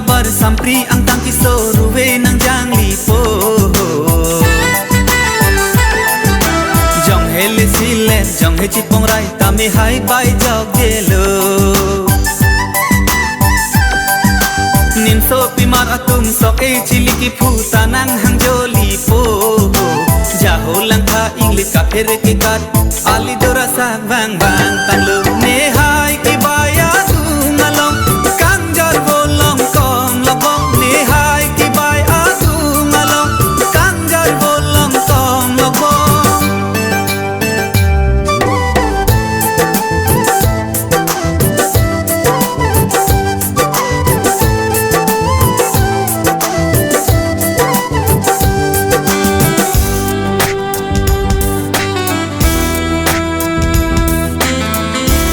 barbar sampri ang tangki soruwe ng jangli po jong hele silen jong he chipong rai tami hai bai jog gelo nin so pimar atum sok e chiliki phuta nang hang joli po jaho lang tha ingli ka phere ke kat ali dora sa bang bang tanglo